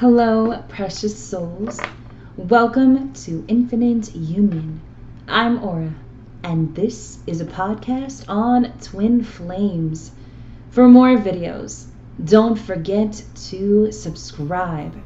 Hello, precious souls. Welcome to Infinite Union. I'm Aura, and this is a podcast on twin flames. For more videos, don't forget to subscribe.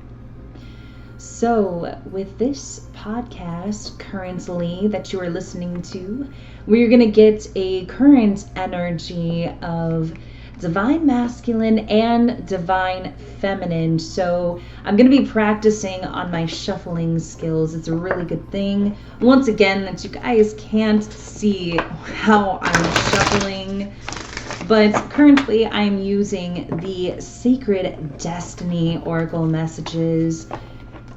So, with this podcast currently that you are listening to, we're going to get a current energy of divine masculine and divine feminine. So I'm going to be practicing on my shuffling skills. It's a really good thing. Once again, that you guys can't see how I'm shuffling, but currently I'm using the Sacred Destiny Oracle messages,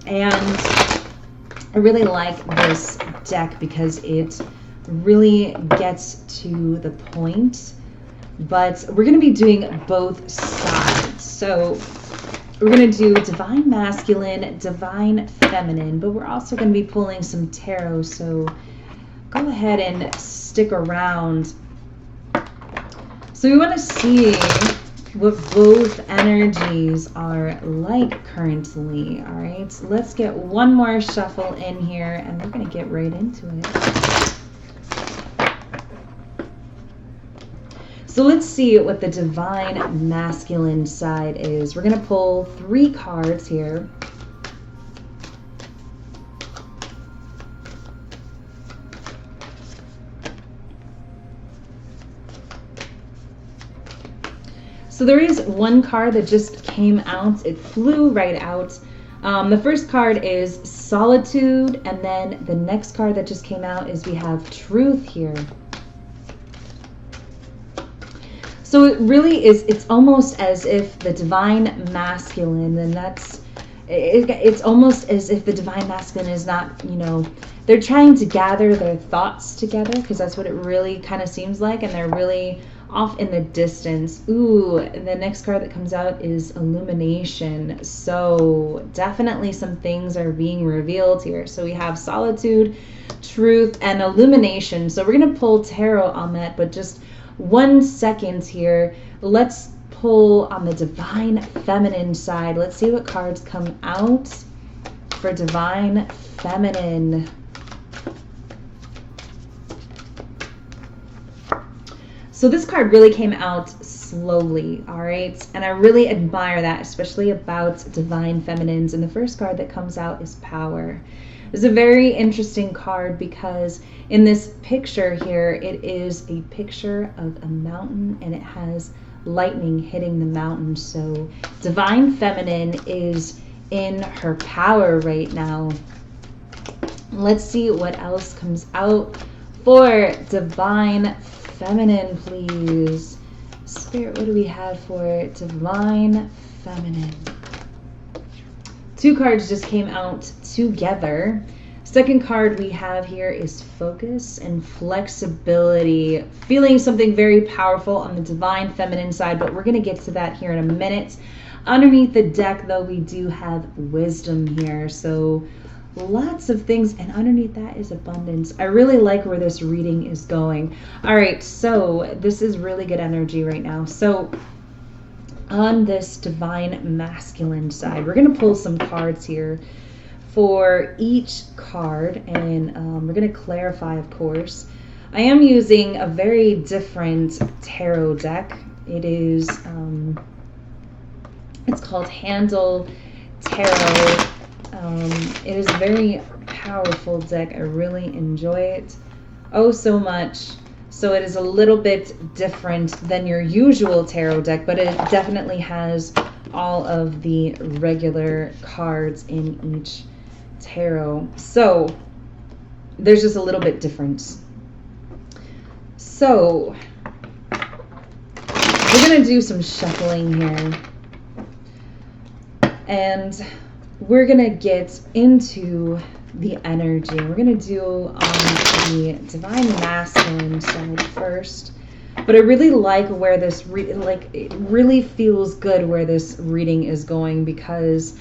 and I really like this deck because it really gets to the point. But we're going to be doing both sides. So we're going to do divine masculine, divine feminine, but we're also going to be pulling some tarot. So go ahead and stick around. So we want to see what both energies are like currently. All right, so let's get one more shuffle in here and we're going to get right into it. So let's see what the divine masculine side is. We're going to pull 3 cards here. So there is one card that just came out. It flew right out. The first card is Solitude, and then the next card that just came out is we have Truth here. So it really is, it's almost as if the divine masculine, and it's almost as if the divine masculine is not, they're trying to gather their thoughts together, because that's what it really kind of seems like, and they're really off in the distance. Ooh, the next card that comes out is Illumination. So definitely some things are being revealed here. So we have Solitude, Truth, and Illumination. So we're going to pull tarot on that, but just 1 second here. Let's pull on the divine feminine side. Let's see what cards come out for divine feminine. So this card really came out slowly, all right? And I really admire that, especially about divine feminines. And the first card that comes out is Power. It's a very interesting card because in this picture here, it is a picture of a mountain and it has lightning hitting the mountain. So divine feminine is in her power right now. Let's see what else comes out for divine feminine, please. Spirit, what do we have for divine feminine? 2 cards just came out together. Second card we have here is Focus and Flexibility. Feeling something very powerful on the divine feminine side, but we're going to get to that here in a minute. Underneath the deck, though, we do have Wisdom here. So lots of things, and underneath that is Abundance. I really like where this reading is going. All right, so this is really good energy right now. So on this divine masculine side, we're going to pull some cards here for each card, and we're going to clarify, of course. I am using a very different tarot deck. It is, it's called Handle Tarot. It is a very powerful deck. I really enjoy it so much. So it is a little bit different than your usual tarot deck, but it definitely has all of the regular cards in each tarot. So there's just a little bit difference. So we're going to do some shuffling here. And we're going to get into the energy. We're going to do on the divine masculine side first. But I really like where this, it really feels good where this reading is going because,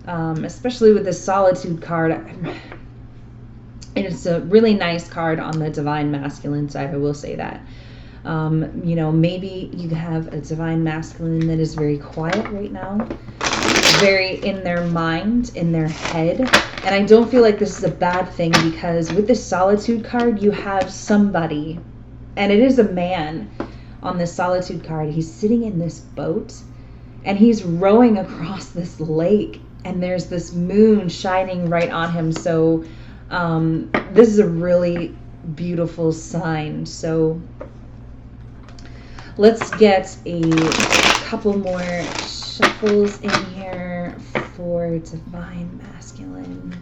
especially with the Solitude card, it's a really nice card on the divine masculine side, I will say that. Maybe you have a divine masculine that is very quiet right now. very in their mind, in their head. And I don't feel like this is a bad thing, because with this Solitude card, you have somebody, and it is a man on this Solitude card. He's sitting in this boat, and he's rowing across this lake, and there's this moon shining right on him. So this is a really beautiful sign. So let's get a couple more shuffles in here for Divine Masculine.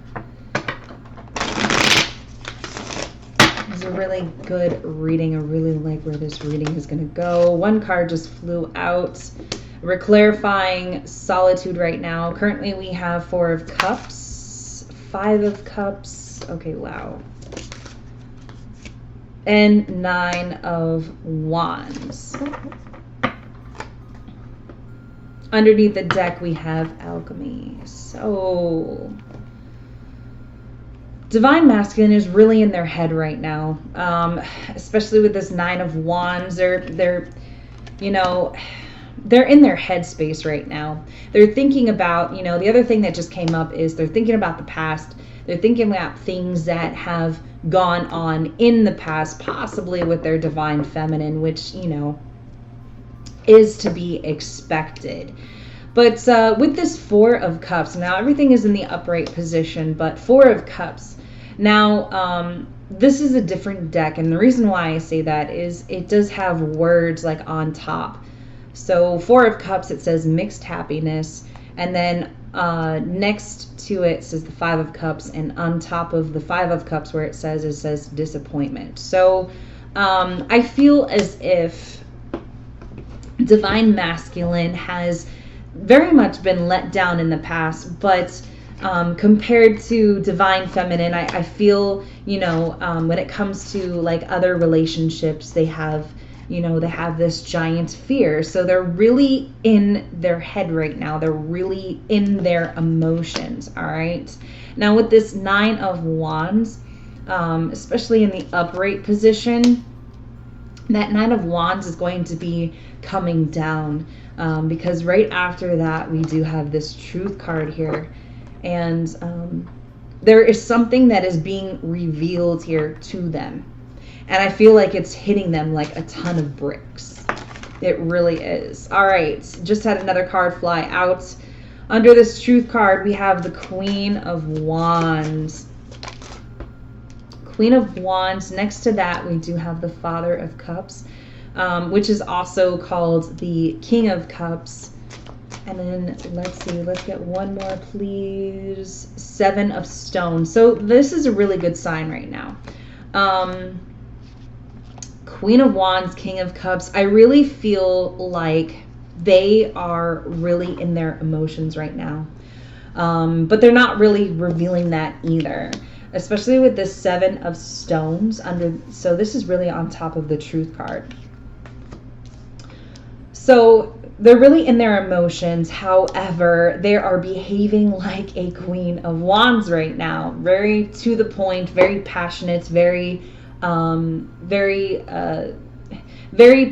It's a really good reading. I really like where this reading is going to go. One card just flew out. We're clarifying Solitude right now. Currently we have 4 of Cups, 5 of Cups. Okay, wow. And 9 of Wands. Underneath the deck, we have Alchemy. So Divine Masculine is really in their head right now, especially with this 9 of Wands. They're in their headspace right now. They're thinking about, the other thing that just came up is they're thinking about the past. They're thinking about things that have gone on in the past, possibly with their Divine Feminine, which, is to be expected. But with this 4 of Cups, now everything is in the upright position, but 4 of Cups. Now, this is a different deck, and the reason why I say that is it does have words like on top. So 4 of Cups, it says mixed happiness, and then next to it says the 5 of Cups, and on top of the 5 of Cups where it says disappointment. So I feel as if Divine Masculine has very much been let down in the past, but compared to Divine Feminine, I feel, when it comes to like other relationships, they have this giant fear. So they're really in their head right now. They're really in their emotions. All right. Now with this 9 of Wands, especially in the upright position, that 9 of Wands is going to be coming down, because right after that we do have this Truth card here, and there is something that is being revealed here to them. And I feel like it's hitting them like a ton of bricks. It really is. All right, just had another card fly out. Under this Truth card, we have the Queen of Wands. Queen of Wands. Next to that, we do have the Father of Cups, which is also called the King of Cups. And then let's see, let's get one more, please. 7 of Stones. So this is a really good sign right now. Queen of Wands, King of Cups. I really feel like they are really in their emotions right now. But they're not really revealing that either, especially with this 7 of Stones under. So this is really on top of the Truth card. So they're really in their emotions. However, they are behaving like a Queen of Wands right now. Very to the point, very passionate, very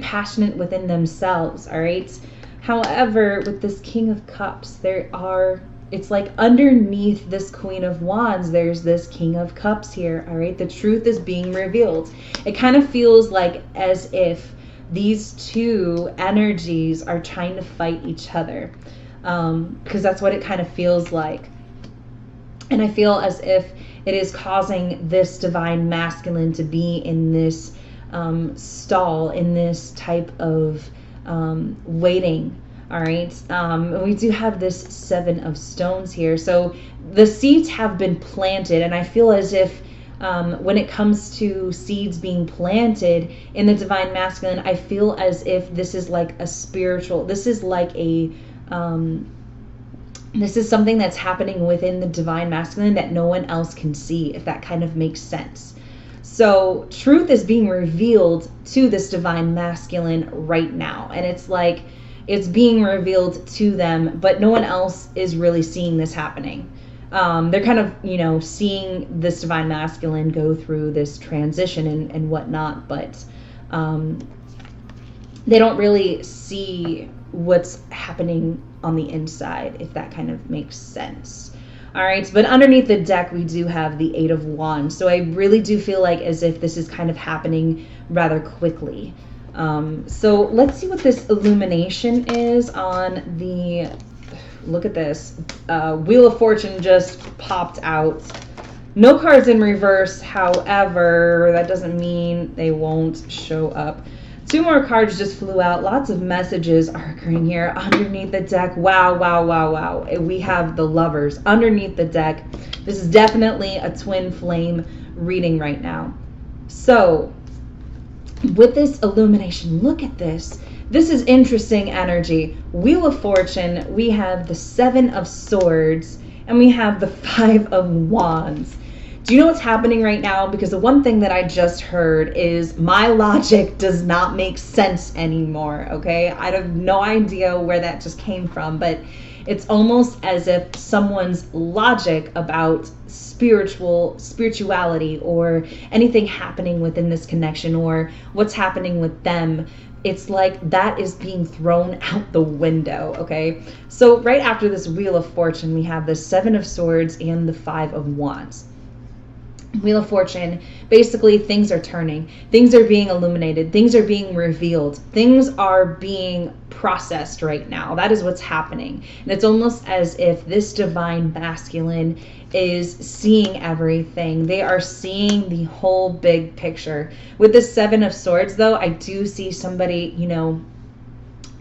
passionate within themselves. All right. However, with this King of Cups, it's like underneath this Queen of Wands, there's this King of Cups here. All right. The truth is being revealed. It kind of feels like as if these two energies are trying to fight each other, because that's what it kind of feels like. And I feel as if it is causing this Divine Masculine to be in this stall, in this type of waiting. All right. We do have this 7 of Stones here. So the seeds have been planted, and I feel as if when it comes to seeds being planted in the Divine Masculine, I feel as if this is like a spiritual, this is like a this is something that's happening within the Divine Masculine that no one else can see, if that kind of makes sense. So truth is being revealed to this Divine Masculine right now, and it's like it's being revealed to them, but no one else is really seeing this happening. They're kind of, seeing this Divine Masculine go through this transition and whatnot, but they don't really see what's happening on the inside, if that kind of makes sense. All right, but underneath the deck, we do have the Eight of Wands. So I really do feel like as if this is kind of happening rather quickly. So let's see what this illumination is on the, look at this. Wheel of Fortune just popped out. No cards in reverse, however, that doesn't mean they won't show up. 2 more cards just flew out. Lots of messages are occurring here underneath the deck. Wow, wow, wow, wow. We have the Lovers underneath the deck. This is definitely a twin flame reading right now. So with this illumination, look at this. This is interesting energy. Wheel of Fortune, we have the 7 of Swords, and we have the 5 of Wands. Do you know what's happening right now? Because the one thing that I just heard is my logic does not make sense anymore, okay? I have no idea where that just came from, but it's almost as if someone's logic about spirituality or anything happening within this connection or what's happening with them, it's like that is being thrown out the window, okay? So right after this Wheel of Fortune, we have the 7 of Swords and the 5 of Wands. Wheel of Fortune, basically things are turning, things are being illuminated, things are being revealed, things are being processed right now. That is what's happening. And it's almost as if this divine masculine is seeing everything. They are seeing the whole big picture. With the 7 of Swords, though, I do see somebody, you know,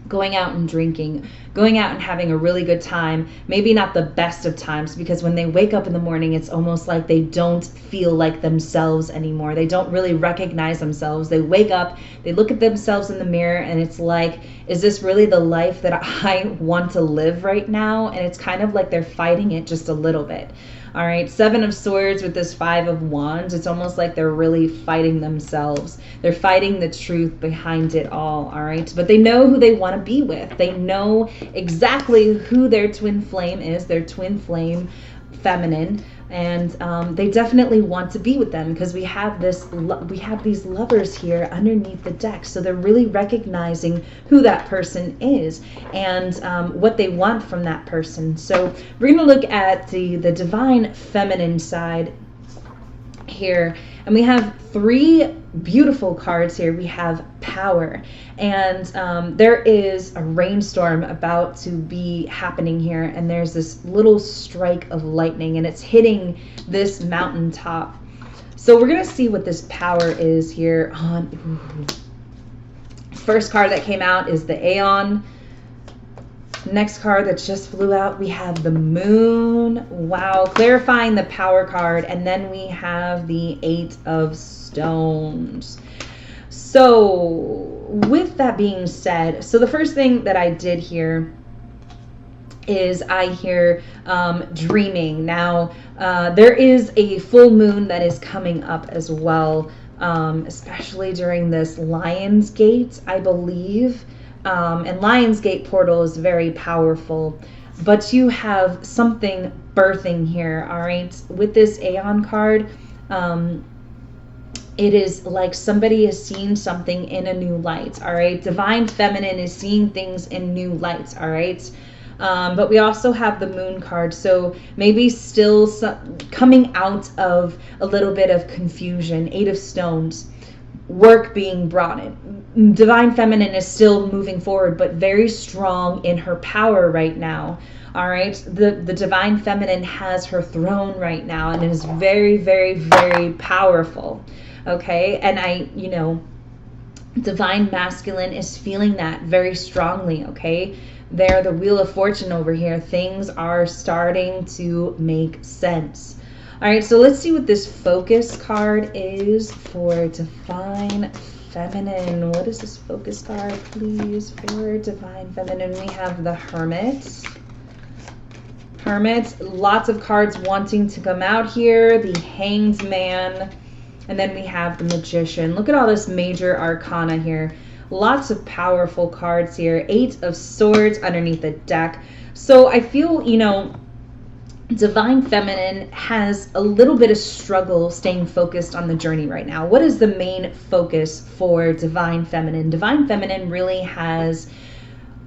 going out and drinking, going out and having a really good time, maybe not the best of times, because when they wake up in the morning, it's almost like they don't feel like themselves anymore. They don't really recognize themselves. They wake up, they look at themselves in the mirror, and it's like, is this really the life that I want to live right now? And it's kind of like they're fighting it just a little bit. All right, 7 of Swords with this 5 of Wands, it's almost like they're really fighting themselves. They're fighting the truth behind it all right? But they know who they want to be with. They know exactly who their twin flame is, their twin flame feminine, and they definitely want to be with them because we have these lovers here underneath the deck. So they're really recognizing who that person is and what they want from that person. So we're going to look at the divine feminine side here, and we have 3 beautiful cards here. We have Power, and there is a rainstorm about to be happening here, and there's this little strike of lightning, and it's hitting this mountaintop. So we're gonna see what this power is here on. First card that came out is the Aeon. Next card that just flew out, we have the Moon. Wow, clarifying the power card. And then we have the 8 of Stones. So with that being said, so the first thing that I did here is I hear dreaming. Now, there is a full moon that is coming up as well, especially during this Lion's Gate, I believe. And Lionsgate portal is very powerful, but you have something birthing here, all right? With this Aeon card, it is like somebody is seeing something in a new light, all right? Divine Feminine is seeing things in new lights, all right? But we also have the Moon card, so maybe still coming out of a little bit of confusion. 8 of Stones. Work being brought in. Divine Feminine is still moving forward, but very strong in her power right now. All right, the Divine Feminine has her throne right now, and it is very, very, very powerful. Okay, and Divine Masculine is feeling that very strongly. Okay, there, the Wheel of Fortune over here. Things are starting to make sense. All right, so let's see what this focus card is for Divine Feminine. What is this focus card, please, for Divine Feminine? We have the Hermit. Hermit, lots of cards wanting to come out here. The Hanged Man. And then we have the Magician. Look at all this major arcana here. Lots of powerful cards here. 8 of Swords underneath the deck. So I feel, Divine Feminine has a little bit of struggle staying focused on the journey right now. What is the main focus for Divine Feminine? Divine Feminine really has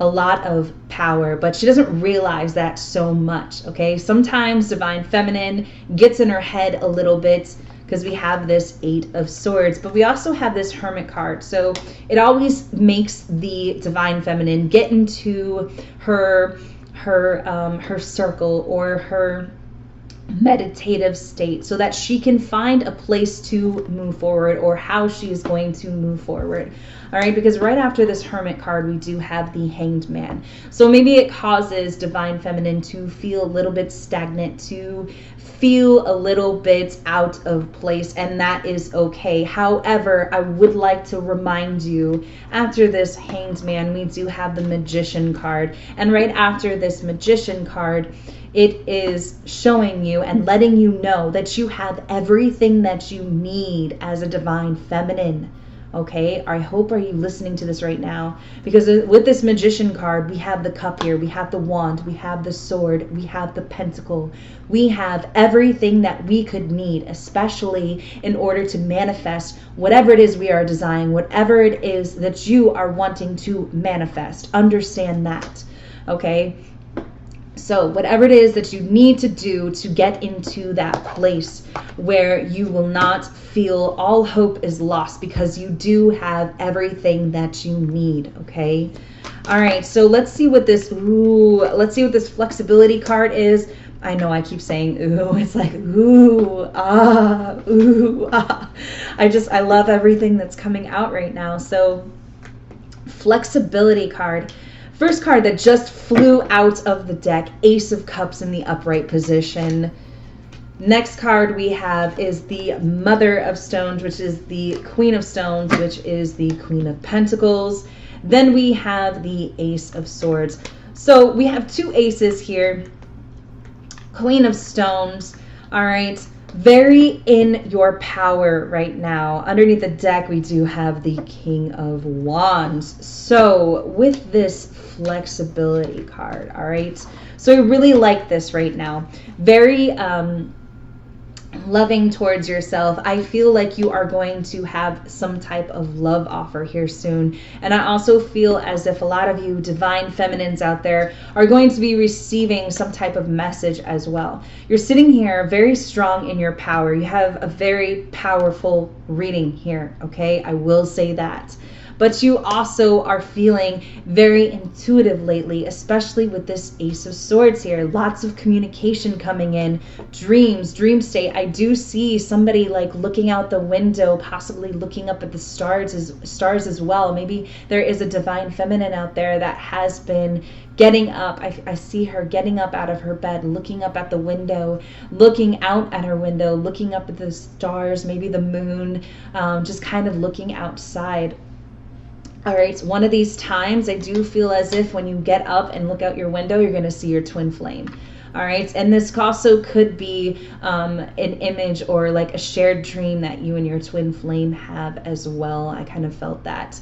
a lot of power, but she doesn't realize that so much, okay? Sometimes divine feminine gets in her head a little bit because we have this 8 of Swords, but we also have this Hermit card. So it always makes the divine feminine get into her circle or her meditative state so that she can find a place to move forward or how she is going to move forward. All right, because right after this Hermit card, we do have the Hanged Man. So maybe it causes divine feminine to feel a little bit stagnant, to feel a little bit out of place, and that is okay. However, I would like to remind you, after this Hanged Man, we do have the Magician card. And right after this Magician card, it is showing you and letting you know that you have everything that you need as a divine feminine. Okay, I hope are you listening to this right now? Because with this Magician card, we have the cup here, we have the wand, we have the sword, we have the pentacle. We have everything that we could need, especially in order to manifest whatever it is we are desiring, whatever it is that you are wanting to manifest. Understand that, okay? So whatever it is that you need to do to get into that place where you will not feel all hope is lost, because you do have everything that you need, okay? All right, so let's see what this flexibility card is. I know I keep saying ooh, it's like ooh, ah. I love everything that's coming out right now. So flexibility card. First card that just flew out of the deck, Ace of Cups in the upright position. Next card we have is the Mother of Stones, which is the Queen of Stones, which is the Queen of Pentacles. Then we have the Ace of Swords. So we have 2 aces here. Queen of Stones, all right. Very in your power right now. Underneath the deck, we do have the King of Wands. So with this flexibility card, all right. So I really like this right now. Very loving towards yourself. I feel like you are going to have some type of love offer here soon. And I also feel as if a lot of you divine feminines out there are going to be receiving some type of message as well. You're sitting here very strong in your power. You have a very powerful reading here, okay? I will say that. But you also are feeling very intuitive lately, especially with this Ace of Swords here. Lots of communication coming in, dreams, dream state. I do see somebody like looking out the window, possibly looking up at the stars as well. Maybe there is a divine feminine out there that has been getting up. I see her getting up out of her bed, looking up at the window, looking out at her window, looking up at the stars, maybe the moon, just kind of looking outside. All right, so one of these times I do feel as if when you get up and look out your window, you're going to see your twin flame. All right, and this also could be an image or like a shared dream that you and your twin flame have as well. I kind of felt that.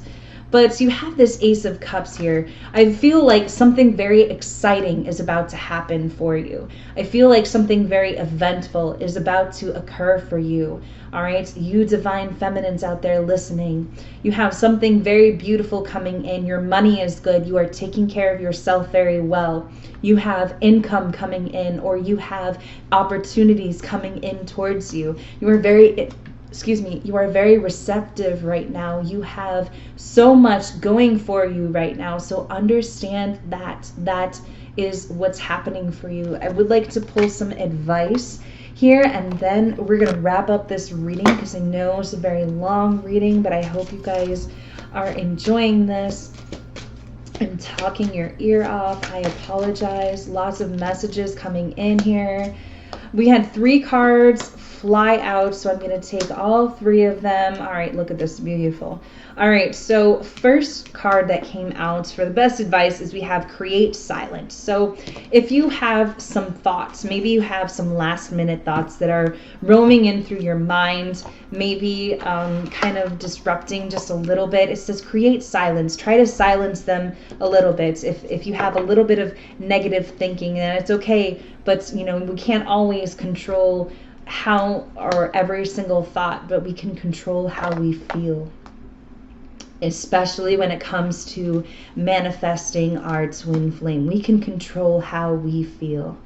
But you have this Ace of Cups here. I feel like something very exciting is about to happen for you. I feel like something very eventful is about to occur for you. All right, you divine feminines out there listening, you have something very beautiful coming in. Your money is good. You are taking care of yourself very well. You have income coming in, or you have opportunities coming in towards you. You are very receptive right now. You have so much going for you right now. So understand that is what's happening for you. I would like to pull some advice here, and then we're going to wrap up this reading because I know it's a very long reading, but I hope you guys are enjoying this. I'm talking your ear off. I apologize. Lots of messages coming in here. We had 3 cards fly out, so I'm going to take all 3 of them. All right, look at this, beautiful. All right, so first card that came out for the best advice is we have create silence. So if you have some thoughts, maybe you have some last minute thoughts that are roaming in through your mind, maybe kind of disrupting just a little bit, it says create silence. Try to silence them a little bit. If you have a little bit of negative thinking, then it's okay, but you know, we can't always control how or every single thought, but we can control how we feel. especially when it comes to manifesting our twin flame. We can control how we feel.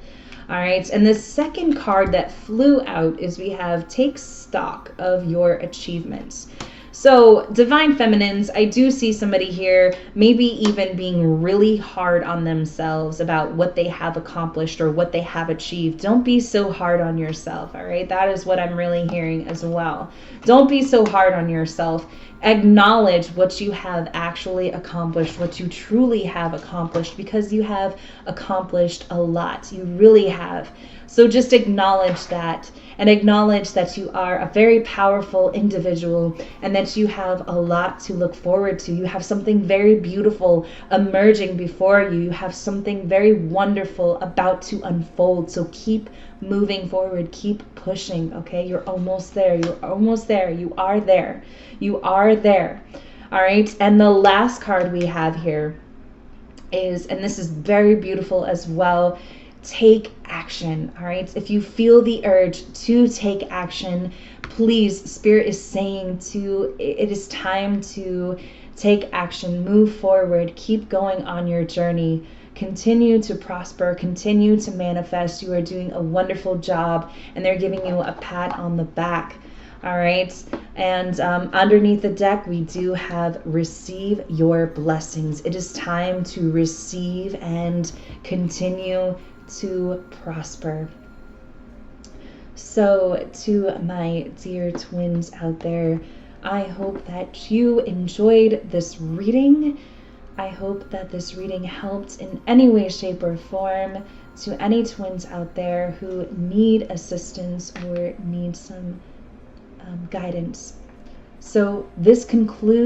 All right, and the second card that flew out is we have take stock of your achievements. So, Divine Feminines, I do see somebody here maybe even being really hard on themselves about what they have accomplished or what they have achieved. Don't be so hard on yourself, all right? That is what I'm really hearing as well. Don't be so hard on yourself. Acknowledge what you have actually accomplished, what you truly have accomplished, because you have accomplished a lot. You really have. So just acknowledge that, and acknowledge that you are a very powerful individual and that you have a lot to look forward to. You have something very beautiful emerging before you. You have something very wonderful about to unfold. So keep moving forward, keep pushing, okay? You're almost there. You're almost there. You are there. You are there. All right. And the last card we have here is, and this is very beautiful as well, take action. All right. If you feel the urge to take action, please, Spirit is saying it is time to take action, move forward, keep going on your journey. Continue to prosper, continue to manifest. You are doing a wonderful job, and they're giving you a pat on the back. All right. And underneath the deck, we do have receive your blessings. It is time to receive and continue to prosper. So to my dear twins out there, I hope that you enjoyed this reading. I hope that this reading helped in any way, shape, or form to any twins out there who need assistance or need some guidance. So this concludes